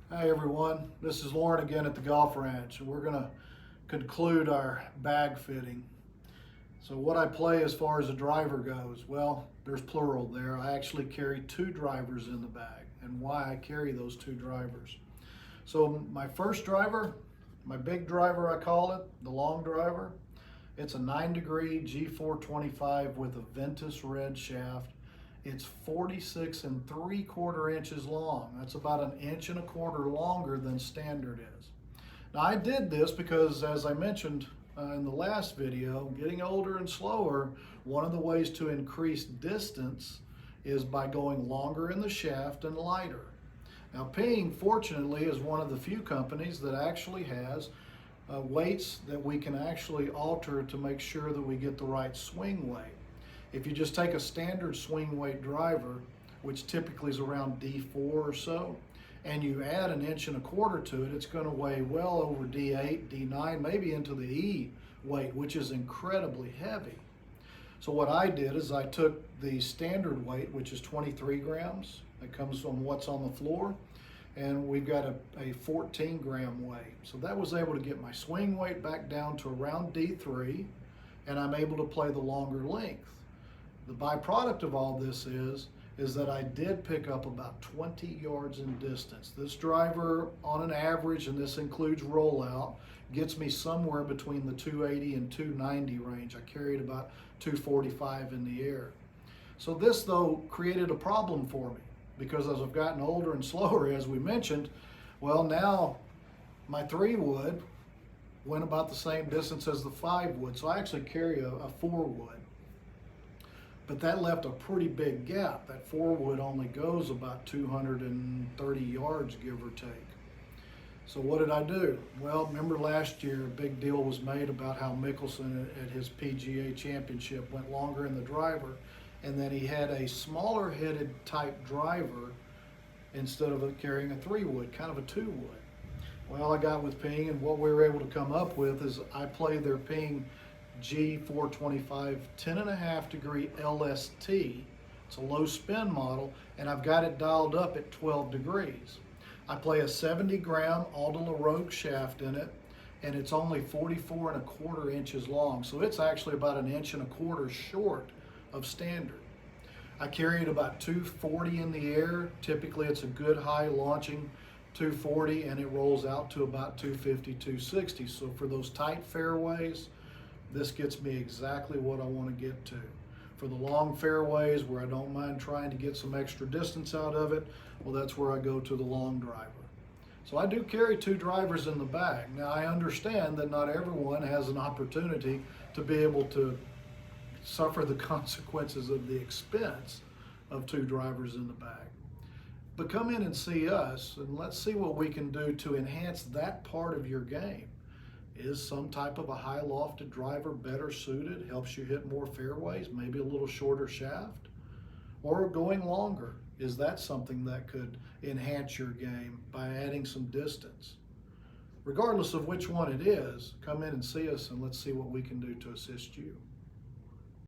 Hi everyone, this is Loren again at the Golf Ranch, and we're going to conclude our bag fitting. So what I play as far as a driver goes, well, there's plural there. I actually carry two drivers in the bag, and why I carry those two drivers. So my first driver, my big driver I call it, the long driver, it's a 9-degree G425 with a Ventus red shaft. It's 46 3/4 inches long. That's about 1 1/4 inches longer than standard is. Now I did this because, as I mentioned in the last video, getting older and slower, one of the ways to increase distance is by going longer in the shaft and lighter. Now Ping, fortunately, is one of the few companies that actually has weights that we can actually alter to make sure that we get the right swing weight. If you just take a standard swing weight driver, which typically is around D4 or so, and you add 1 1/4 inches to it, it's going to weigh well over D8, D9, maybe into the E weight, which is incredibly heavy. So what I did is I took the standard weight, which is 23 grams. That comes from what's on the floor. And we've got a 14-gram weight. So that was able to get my swing weight back down to around D3, and I'm able to play the longer length. The byproduct of all this is that I did pick up about 20 yards in distance. This driver, on an average, and this includes rollout, gets me somewhere between the 280 and 290 range. I carried about 245 in the air. So this, though, created a problem for me because as I've gotten older and slower, as we mentioned, well, now my 3-wood went about the same distance as the 5-wood. So I actually carry a 4-wood. But that left a pretty big gap. That 4-wood only goes about 230 yards, give or take. So what did I do? Well, remember last year a big deal was made about how Mickelson at his PGA championship went longer in the driver, and then he had a smaller headed type driver instead of carrying a 3-wood, kind of a 2-wood. Well, I got with Ping, and what we were able to come up with is I play their Ping G425 10.5-degree LST. It's a low spin model, and I've got it dialed up at 12 degrees. I play a 70-gram Alda La Rogue shaft in it, and it's only 44 1/4 inches long. So it's actually about 1 1/4 inches short of standard. I carry it about 240 in the air. Typically it's a good high launching 240, and it rolls out to about 250, 260. So for those tight fairways, this gets me exactly what I want to get to. For the long fairways where I don't mind trying to get some extra distance out of it, well, that's where I go to the long driver. So I do carry two drivers in the bag. Now I understand that not everyone has an opportunity to be able to suffer the consequences of the expense of two drivers in the bag. But come in and see us, and let's see what we can do to enhance that part of your game. Is some type of a high lofted driver better suited, helps you hit more fairways, maybe a little shorter shaft? Or going longer, is that something that could enhance your game by adding some distance? Regardless of which one it is, come in and see us and let's see what we can do to assist you.